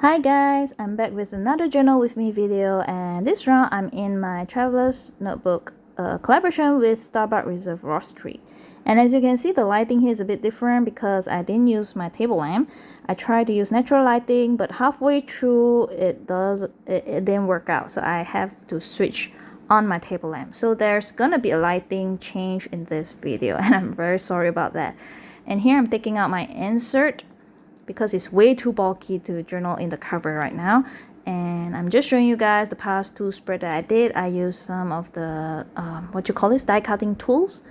Hi guys, I'm back with another journal with me video, and this round I'm in my traveler's notebook collaboration with Starbuck Reserve Roastery. And as you can see, the lighting here is a bit different because I didn't use my table lamp. I tried to use natural lighting, but halfway through it didn't work out, so I have to switch on my table lamp. So there's gonna be a lighting change in this video and I'm very sorry about that. And here I'm taking out my insert because it's way too bulky to journal in the cover right now, and I'm just showing you guys the past two spread that I did. I used some of the what you call this, die cutting tools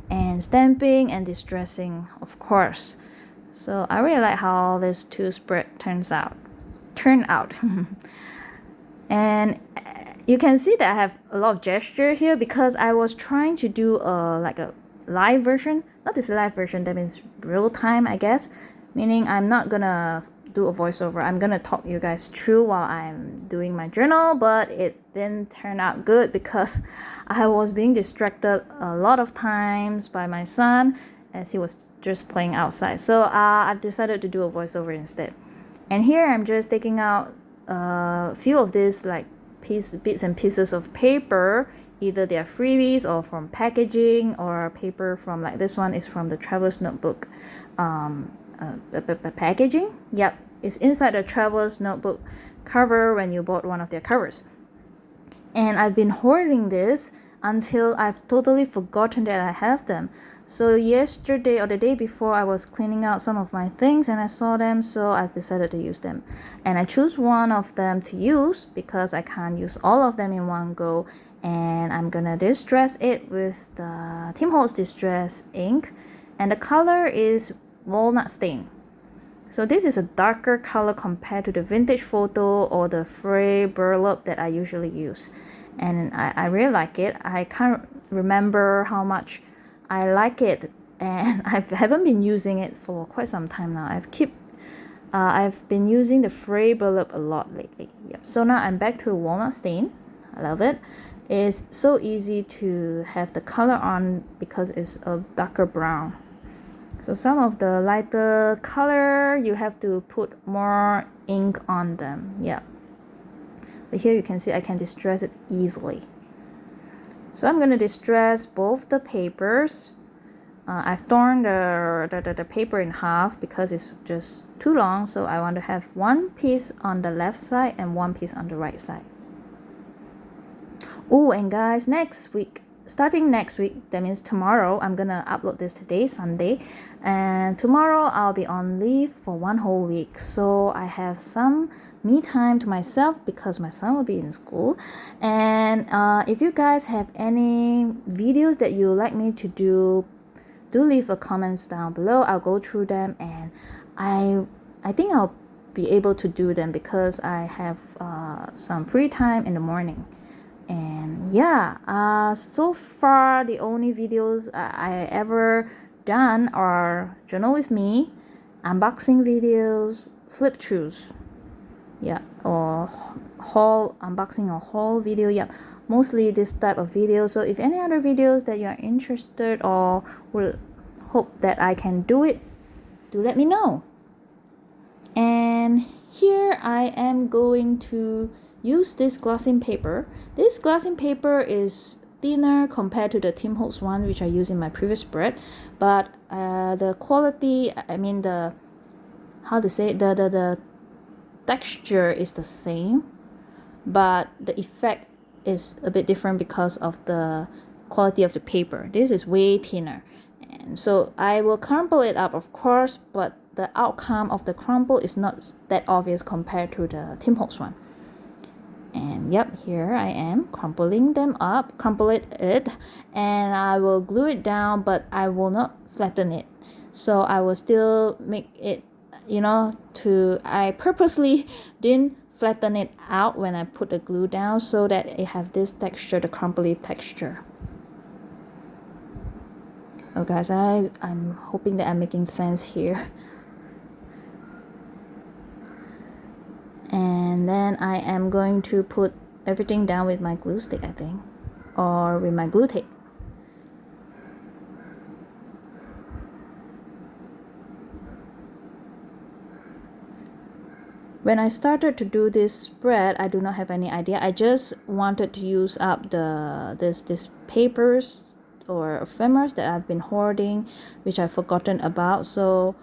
and stamping and distressing, of course. So I really like how this two spread turned out and you can see that I have a lot of gesture here because I was trying to do like a live version. Not this live version, that means real time, I guess, meaning I'm not gonna do a voiceover. I'm gonna talk you guys through while I'm doing my journal, but it didn't turn out good because I was being distracted a lot of times by my son as he was just playing outside. So I've decided to do a voiceover instead. And here I'm just taking out a few of these like bits and pieces of paper. Either they are freebies or from packaging, or paper from, like this one is from the traveler's notebook packaging. Yep, it's inside the traveler's notebook cover when you bought one of their covers. And I've been hoarding this until I've totally forgotten that I have them. So yesterday or the day before, I was cleaning out some of my things and I saw them, so I decided to use them. And I choose one of them to use because I can't use all of them in one go. And I'm gonna distress it with the Tim Holtz Distress ink, and the color is walnut stain. So this is a darker color compared to the vintage photo or the fray burlap that I usually use, and I really like it. I can't remember how much I like it, and I haven't been using it for quite some time now. I've been using the fray burlap a lot lately. Yep. So now I'm back to walnut stain. I love it. It's so easy to have the color on because it's a darker brown. So some of the lighter color, you have to put more ink on them. Yeah. But here you can see I can distress it easily. So I'm going to distress both the papers. I've torn the paper in half because it's just too long. So I want to have one piece on the left side and one piece on the right side. Oh, and guys, starting next week, that means tomorrow, I'm gonna upload this today, Sunday, and tomorrow I'll be on leave for one whole week, so I have some me time to myself because my son will be in school. And if you guys have any videos that you like me to do leave a comments down below. I'll go through them, and I think I'll be able to do them because I have some free time in the morning. And yeah, so far the only videos I ever done are journal with me, unboxing videos, flip throughs, yeah, or haul, unboxing or haul video. Yeah, mostly this type of video. So if any other videos that you are interested or will hope that I can do it, do let me know. And here I am going to use this glassine paper. This glassine paper is thinner compared to the Tim Holtz one, which I used in my previous spread, but the quality, I mean the texture is the same, but the effect is a bit different because of the quality of the paper. This is way thinner, and so I will crumple it up, of course, but the outcome of the crumple is not that obvious compared to the Tim Holtz one. And yep, here I am crumpling it, and I will glue it down, but I will not flatten it. So I will still make it, I purposely didn't flatten it out when I put the glue down so that it have this texture, the crumply texture. Oh guys, I'm hoping that I'm making sense here. And then I am going to put everything down with my glue stick, I think, or with my glue tape. When I started to do this spread, I do not have any idea. I just wanted to use up this papers or ephemeras that I've been hoarding, which I've forgotten about. So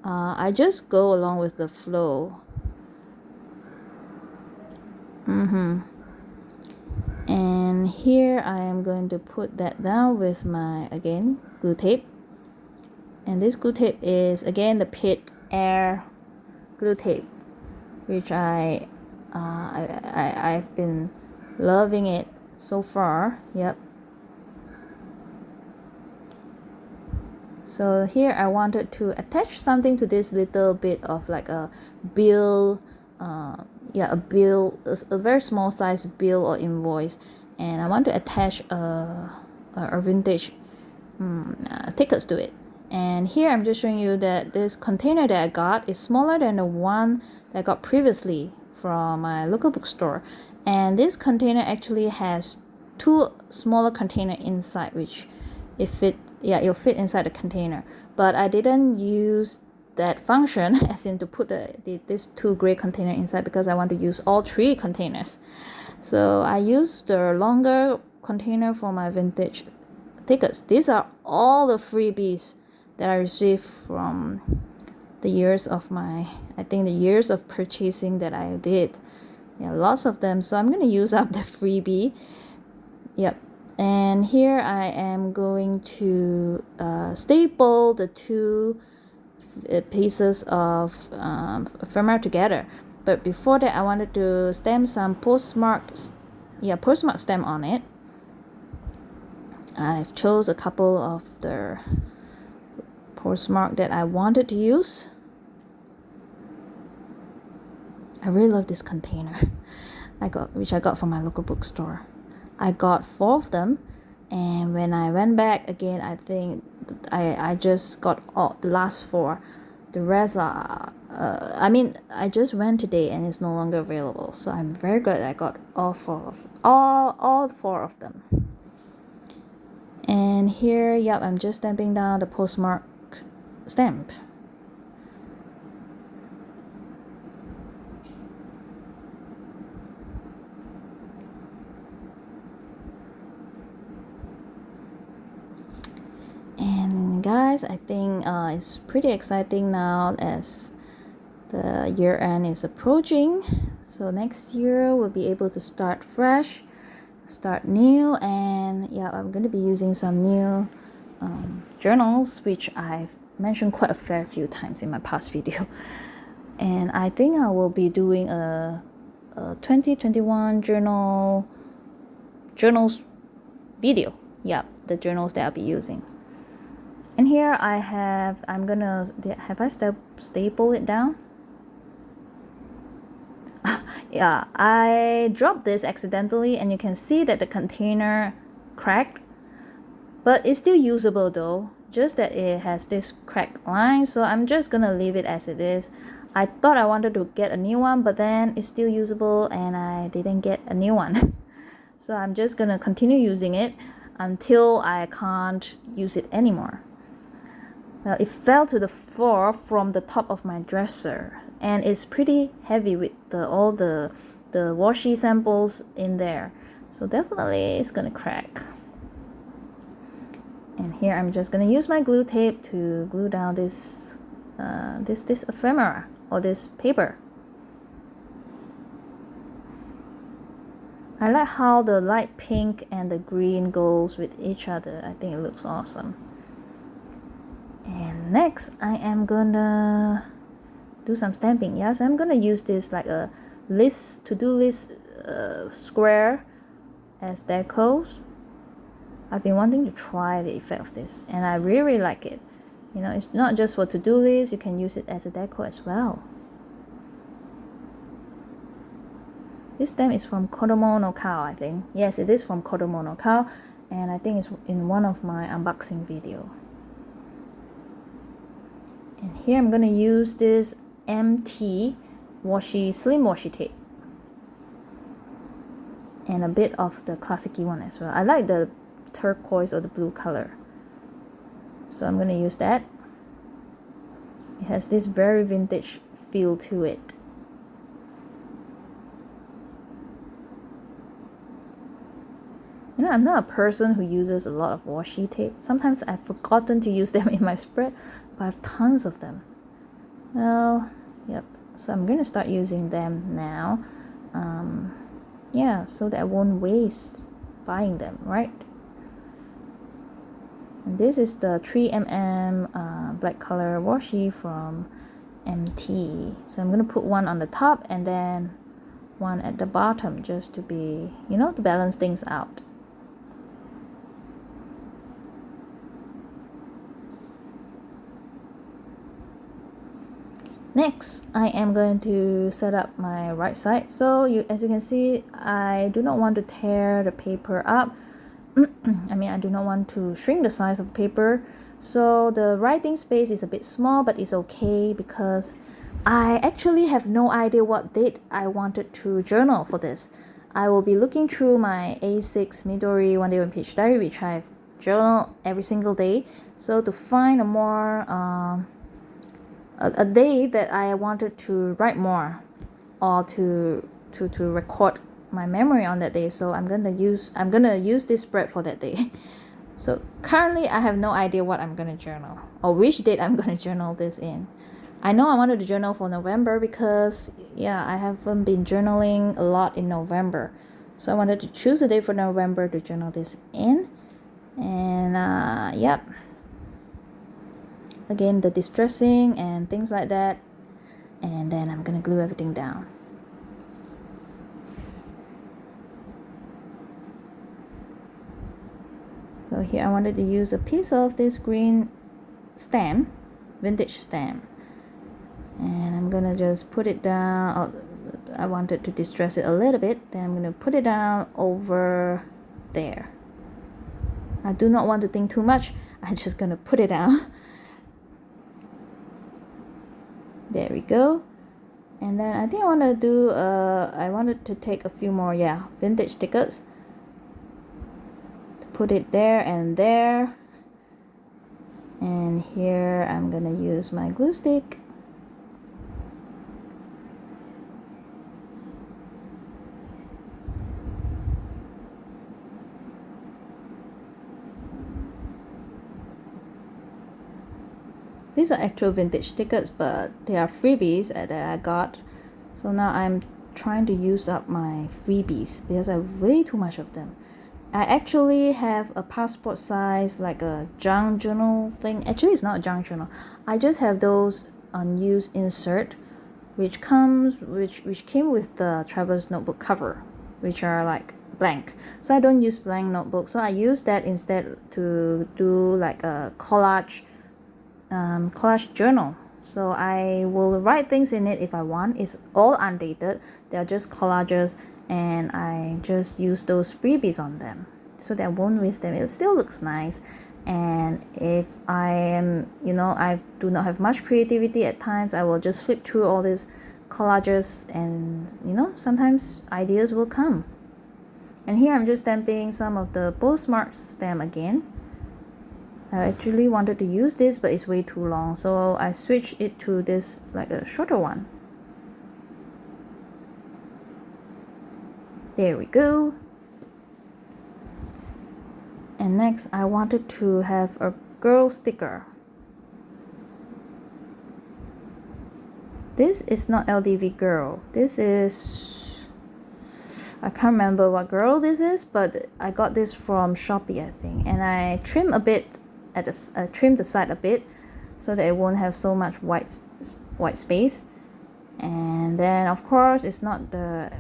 I just go along with the flow. And here I am going to put that down with my, again, glue tape. And this glue tape is, again, the Pit Air glue tape, which I've been loving it so far. Yep. So here I wanted to attach something to this little bit of like a bill, a bill, a very small size bill or invoice, and I want to attach a vintage tickets to it. And here I'm just showing you that this container that I got is smaller than the one that I got previously from my local bookstore, and this container actually has two smaller container inside, which it'll fit inside the container. But I didn't use that function as in to put these two gray container inside, because I want to use all three containers. So I used the longer container for my vintage tickets. These are all the freebies that I received from the years of purchasing that I did. Yeah, lots of them. So I'm going to use up the freebie. Yep. And here I am going to staple the two pieces of ephemera together. But before that, I wanted to stamp some postmark stamp on it. I've chose a couple of the postmark that I wanted to use. I really love this container which I got from my local bookstore. I got 4 of them, and when I went back again, I think I just got all the last 4. The rest are I just went today and it's no longer available. So I'm very glad I got all 4 of them. And here, yep, I'm just stamping down the postmark stamp. And guys, I think it's pretty exciting now as the year end is approaching. So next year we'll be able to start fresh, start new, and yeah, I'm going to be using some new journals, which I've mentioned quite a fair few times in my past video. And I think I will be doing a 2021 journals video. Yeah, the journals that I'll be using. And here have I stapled it down? Yeah, I dropped this accidentally, and you can see that the container cracked, but it's still usable though, just that it has this cracked line. So I'm just gonna leave it as it is. I thought I wanted to get a new one, but then it's still usable and I didn't get a new one. So I'm just gonna continue using it until I can't use it anymore. Well, it fell to the floor from the top of my dresser, and it's pretty heavy with all the washi samples in there. So definitely it's gonna crack. And here I'm just gonna use my glue tape to glue down this ephemera or this paper. I like how the light pink and the green goes with each other. I think it looks awesome. And next I am gonna do some stamping. Yes, I'm gonna use this like a to-do list square as decos. I've been wanting to try the effect of this, and I really like it. You know, it's not just for to-do list, you can use it as a deco as well. This stamp is from Kodomo no Kao, I think. Yes, it is from Kodomo no Kao, and I think it's in one of my unboxing video. And here I'm gonna use this MT slim washi tape, and a bit of the classic-y one as well. I like the turquoise or the blue color, so I'm gonna use that. It has this very vintage feel to it. You know, I'm not a person who uses a lot of washi tape. Sometimes I've forgotten to use them in my spread, but I have tons of them. Well, yep. So I'm gonna start using them now. Yeah, so that I won't waste buying them, right? And this is the 3mm black color washi from MT. So I'm gonna put one on the top and then one at the bottom, just to be, you know, to balance things out. Next, I am going to set up my right side. So as you can see, I do not want to tear the paper up. I mean, I do not want to shrink the size of the paper. So the writing space is a bit small, but it's okay because I actually have no idea what date I wanted to journal for this. I will be looking through my A6 Midori 1-day 1-page diary, which I've journal every single day. So to find a more a day that I wanted to write more, or to record my memory on that day. So I'm gonna use this spread for that day. So currently I have no idea what I'm gonna journal or which date I'm gonna journal this in. I know I wanted to journal for November because yeah, I haven't been journaling a lot in November. So I wanted to choose a date for November to journal this in. And yep. Again, the distressing and things like that. And then I'm gonna glue everything down. So here I wanted to use a piece of this green stamp, vintage stamp. And I'm gonna just put it down. Oh, I wanted to distress it a little bit. Then I'm gonna put it down over there. I do not want to think too much. I'm just gonna put it down. There we go. And then I think I want to do I wanted to take a few more vintage stickers to put it there and there. And here I'm gonna use my glue stick. These are actual vintage stickers, but they are freebies that I got. So now I'm trying to use up my freebies because I have way too much of them. I actually have a passport size, like a junk journal thing. Actually, it's not a junk journal. I just have those unused insert, which came with the traveler's notebook cover, which are like blank. So I don't use blank notebooks. So I use that instead to do like a collage journal. So I will write things in it if I want. It's all undated. They're just collages, and I just use those freebies on them so that I won't waste them. It still looks nice. And if I am, I do not have much creativity at times, I will just flip through all these collages, and sometimes ideas will come. And here I'm just stamping some of the postmark stamp again. I actually wanted to use this, but it's way too long, so I switched it to this, like a shorter one. There we go. And next I wanted to have a girl sticker. This is not LDV girl. This is, I can't remember what girl this is, but I got this from Shopee, I think. And I trim a bit trim the side a bit so that it won't have so much white space. And then of course it's not the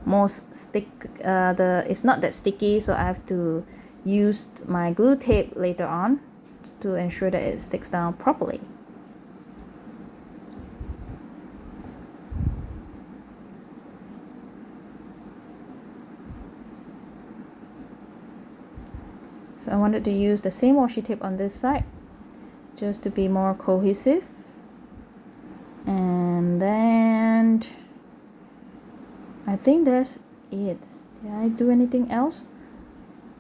most it's not that sticky, so I have to use my glue tape later on to ensure that it sticks down properly. So I wanted to use the same washi tape on this side just to be more cohesive. And then I think that's it. Did I do anything else?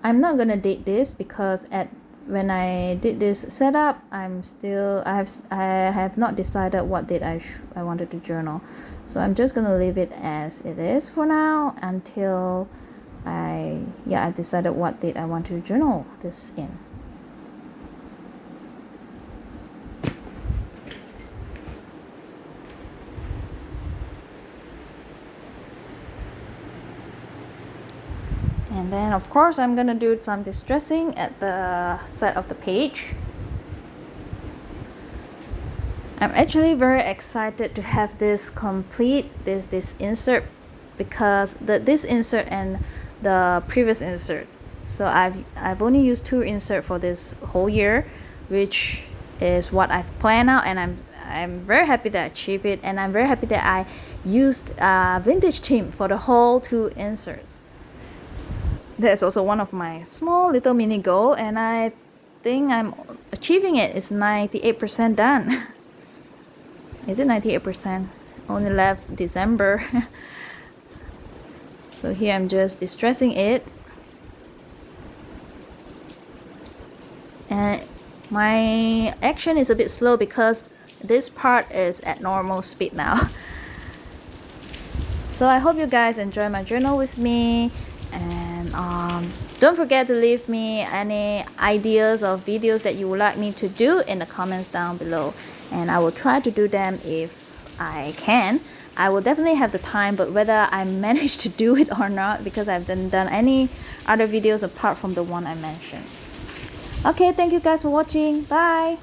I'm not gonna date this because when I did this setup, I have not decided what date I wanted to journal. So I'm just gonna leave it as it is for now until I decided what date I want to journal this in. And then of course I'm gonna do some distressing at the side of the page. I'm actually very excited to have this complete, this insert, because this insert and the previous insert. So I've only used 2 insert for this whole year, which is what I've planned out, and I'm very happy that I achieved it, and I'm very happy that I used vintage theme for the whole 2 inserts. That's also one of my small little mini goal, and I think I'm achieving it. It's 98% done. Is it 98%? Only left December. So here I'm just distressing it. And my action is a bit slow because this part is at normal speed now. So I hope you guys enjoy my journal with me, and don't forget to leave me any ideas of videos that you would like me to do in the comments down below, and I will try to do them if I can. I will definitely have the time, but whether I manage to do it or not, because I haven't done any other videos apart from the one I mentioned. Okay, thank you guys for watching. Bye.